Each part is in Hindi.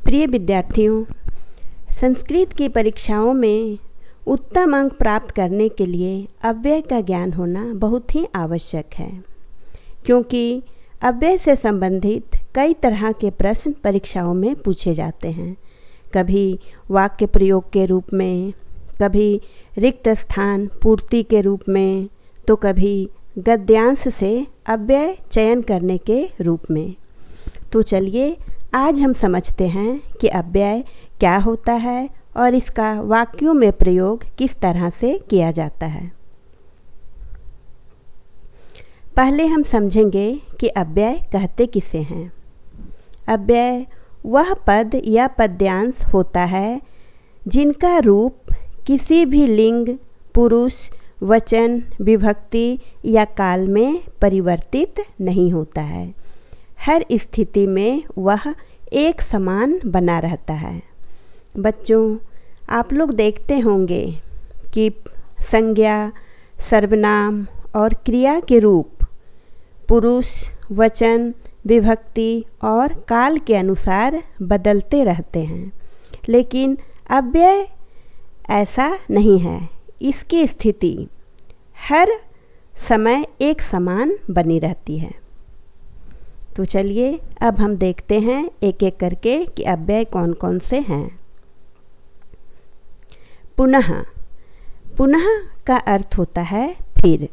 प्रिय विद्यार्थियों, संस्कृत की परीक्षाओं में उत्तम अंक प्राप्त करने के लिए अव्यय का ज्ञान होना बहुत ही आवश्यक है, क्योंकि अव्यय से संबंधित कई तरह के प्रश्न परीक्षाओं में पूछे जाते हैं। कभी वाक्य प्रयोग के रूप में, कभी रिक्त स्थान पूर्ति के रूप में, तो कभी गद्यांश से अव्यय चयन करने के रूप में। तो चलिए आज हम समझते हैं कि अव्यय क्या होता है और इसका वाक्यों में प्रयोग किस तरह से किया जाता है। पहले हम समझेंगे कि अव्यय कहते किसे हैं। अव्यय वह पद या पद्यांश होता है जिनका रूप किसी भी लिंग, पुरुष, वचन, विभक्ति या काल में परिवर्तित नहीं होता है। हर स्थिति में वह एक समान बना रहता है। बच्चों, आप लोग देखते होंगे कि संज्ञा, सर्वनाम और क्रिया के रूप पुरुष, वचन, विभक्ति और काल के अनुसार बदलते रहते हैं, लेकिन अव्यय ऐसा नहीं है। इसकी स्थिति हर समय एक समान बनी रहती है। तो चलिए अब हम देखते हैं एक एक करके कि अव्यय कौन कौन से हैं। पुनः। पुनः का अर्थ होता है फिर।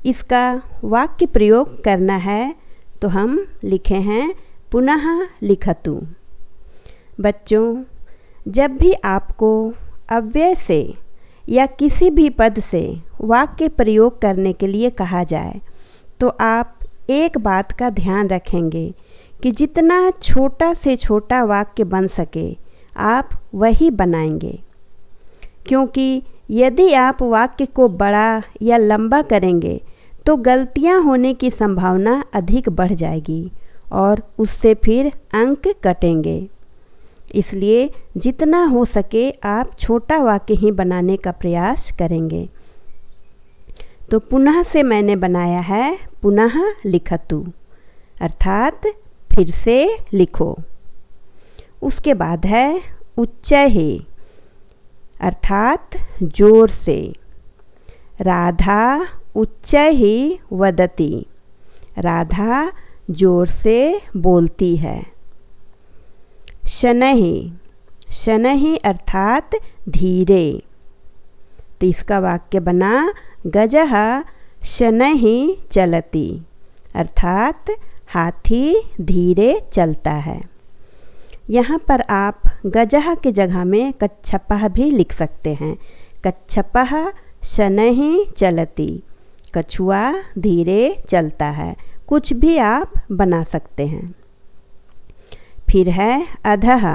इसका वाक्य प्रयोग करना है तो हम लिखे हैं पुनः लिखतु। बच्चों, जब भी आपको अव्यय से या किसी भी पद से वाक्य प्रयोग करने के लिए कहा जाए तो आप एक बात का ध्यान रखेंगे कि जितना छोटा से छोटा वाक्य बन सके आप वही बनाएंगे, क्योंकि यदि आप वाक्य को बड़ा या लंबा करेंगे तो गलतियां होने की संभावना अधिक बढ़ जाएगी और उससे फिर अंक कटेंगे। इसलिए जितना हो सके आप छोटा वाक्य ही बनाने का प्रयास करेंगे। तो पुनः से मैंने बनाया है पुनः लिखतु, अर्थात फिर से लिखो। उसके बाद है उच्चैः, अर्थात जोर से। राधा उच्चैः वदति, राधा जोर से बोलती है। शनैः, शनैः अर्थात धीरे। तो इसका वाक्य बना गजः शनैः चलति, अर्थात हाथी धीरे चलता है। यहाँ पर आप गजः के जगह में कच्छपः भी लिख सकते हैं। कच्छपः शनैः चलति, कछुआ धीरे चलता है। कुछ भी आप बना सकते हैं। फिर है अधः,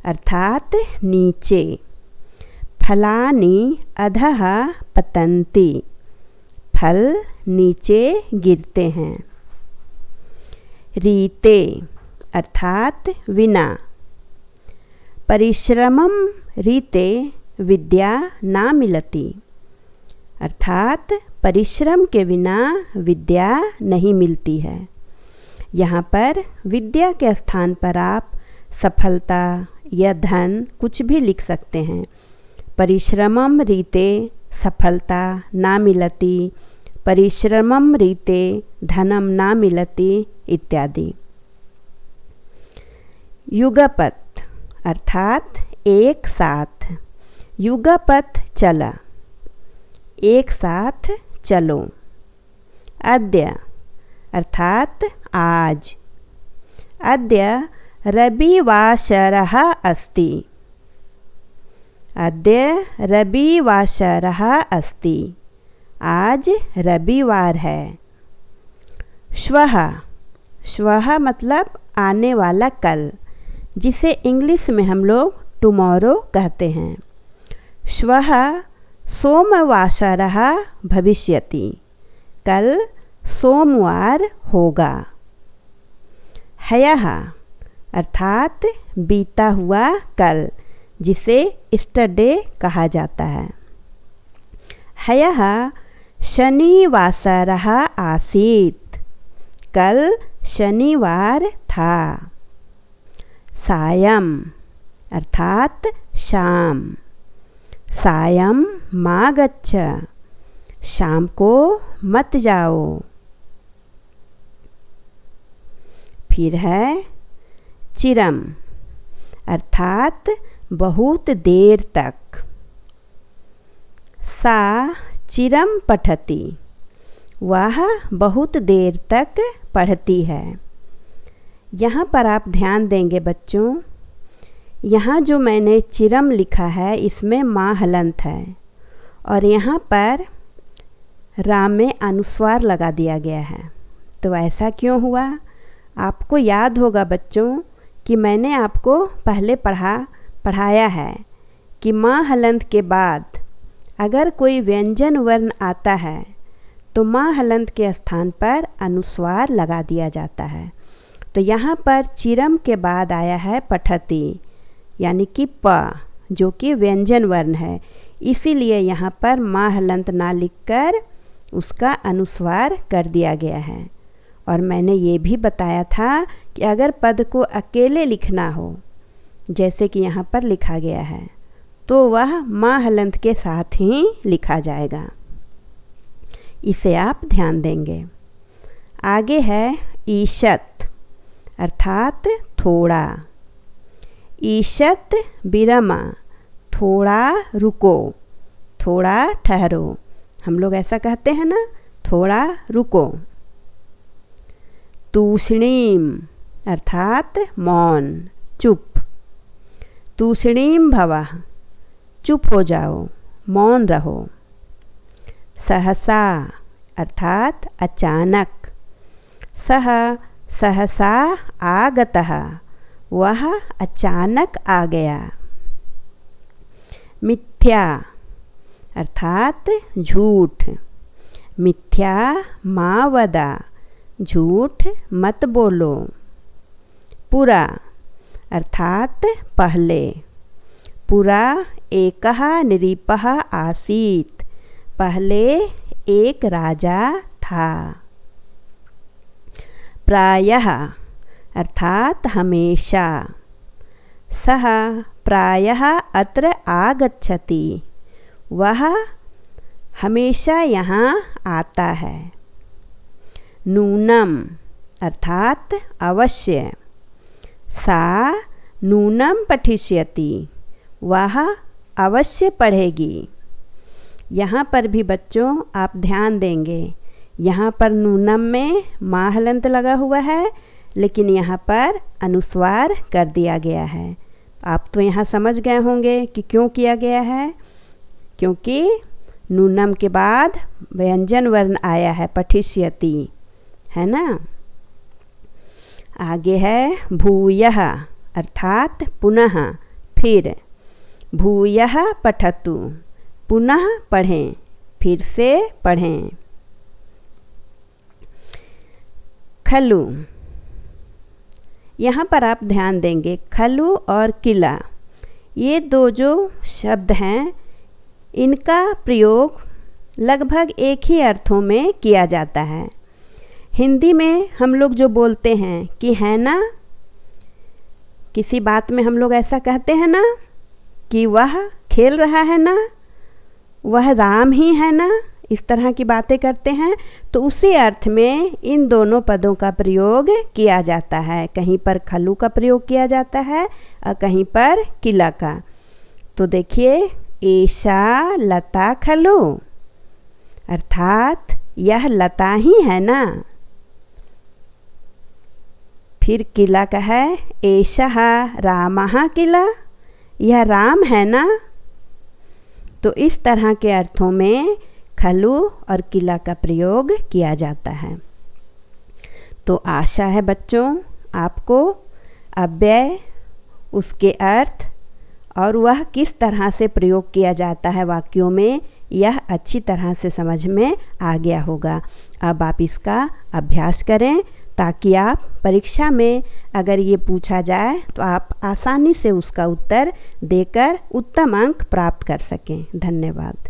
अर्थात नीचे। फलानि अधः पतन्ति, फल नीचे गिरते हैं। रीते अर्थात विना। परिश्रमं रीते विद्या न मिलति, अर्थात परिश्रम के बिना विद्या नहीं मिलती है। यहाँ पर विद्या के स्थान पर आप सफलता या धन कुछ भी लिख सकते हैं। परिश्रमं रीते सफलता न मिलति, परिश्रमं रीते धनम न मिलति इत्यादि। युगपत् अर्थात एक साथ। युगपत् चला, एक साथ चलो। अद्य अर्थात आज। अद्य रविवासरः अस्ति, अद्य रविवासरः अस्ति, आज रविवार है। श्वः, श्वः मतलब आने वाला कल, जिसे इंग्लिश में हम लोग टुमारो कहते हैं। श्वः सोमवासरः भविष्यति, कल सोमवार होगा। ह्यः अर्थात बीता हुआ कल, जिसे यस्टरडे कहा जाता है। ह्यः शनिवासरः आसीत्, कल शनिवार था। सायं अर्थात शाम, सायं मा गच्छ, शाम को मत जाओ। फिर है चिरम अर्थात बहुत देर तक, सा चिरम पठति, वह बहुत देर तक पढ़ती है। यहाँ पर आप ध्यान देंगे बच्चों, यहाँ जो मैंने चिरम लिखा है इसमें माँ हलंत है और यहाँ पर राम में अनुस्वार लगा दिया गया है। तो ऐसा क्यों हुआ? आपको याद होगा बच्चों कि मैंने आपको पहले पढ़ाया है कि माँ हलंत के बाद अगर कोई व्यंजन वर्ण आता है तो माँ हलंत के स्थान पर अनुस्वार लगा दिया जाता है। तो यहाँ पर चिरम के बाद आया है पठति, यानी कि प, जो कि व्यंजन वर्ण है, इसीलिए यहाँ पर माँ हलंत ना लिखकर उसका अनुस्वार कर दिया गया है। और मैंने ये भी बताया था कि अगर पद को अकेले लिखना हो, जैसे कि यहाँ पर लिखा गया है, तो वह माँ हलंत के साथ ही लिखा जाएगा। इसे आप ध्यान देंगे। आगे है ईशत अर्थात थोड़ा, ईशत विरमा, थोड़ा रुको, थोड़ा ठहरो। हम लोग ऐसा कहते हैं ना, थोड़ा रुको। तूष्णीम अर्थात मौन, चुप, तूष्णीम भवः, चुप हो जाओ, मौन रहो। सहसा अर्थात अचानक, सह सहसा आगतः, वह अचानक आ गया। मिथ्या अर्थात झूठ, मिथ्या मा वदा, झूठ मत बोलो। पुरा अर्थात पहले, पुरा एकः नृपः आसीत्, पहले एक राजा था। प्रायः अर्थात हमेशा, सः प्रायः अत्र आगच्छति, वह हमेशा यहाँ आता है। नूनम अर्थात अवश्य, सा नूनम पठिष्यति, वह अवश्य पढ़ेगी। यहाँ पर भी बच्चों आप ध्यान देंगे, यहाँ पर नूनम में माँ हलंत लगा हुआ है, लेकिन यहाँ पर अनुस्वार कर दिया गया है। आप तो यहाँ समझ गए होंगे कि क्यों किया गया है, क्योंकि नूनम के बाद व्यंजन वर्ण आया है पठिष्यति, है ना। आगे है भूयः अर्थात पुनः, फिर, भूयः पठतु, पुनः पढ़ें, फिर से पढ़ें। खलु, यहाँ पर आप ध्यान देंगे, खलु और किला, ये दो जो शब्द हैं इनका प्रयोग लगभग एक ही अर्थों में किया जाता है। हिंदी में हम लोग जो बोलते हैं कि है ना, किसी बात में हम लोग ऐसा कहते हैं ना कि वह खेल रहा है ना, वह राम ही है ना, इस तरह की बातें करते हैं। तो उसी अर्थ में इन दोनों पदों का प्रयोग किया जाता है। कहीं पर खलु का प्रयोग किया जाता है और कहीं पर किला का। तो देखिए, एषा लता खलु, अर्थात यह लता ही है ना। फिर किला का है एषः रामः किला, यह राम है ना। तो इस तरह के अर्थों में खलु और किला का प्रयोग किया जाता है। तो आशा है बच्चों आपको अव्यय, उसके अर्थ और वह किस तरह से प्रयोग किया जाता है वाक्यों में, यह अच्छी तरह से समझ में आ गया होगा। अब आप इसका अभ्यास करें ताकि आप परीक्षा में अगर ये पूछा जाए तो आप आसानी से उसका उत्तर देकर उत्तम अंक प्राप्त कर सकें। धन्यवाद।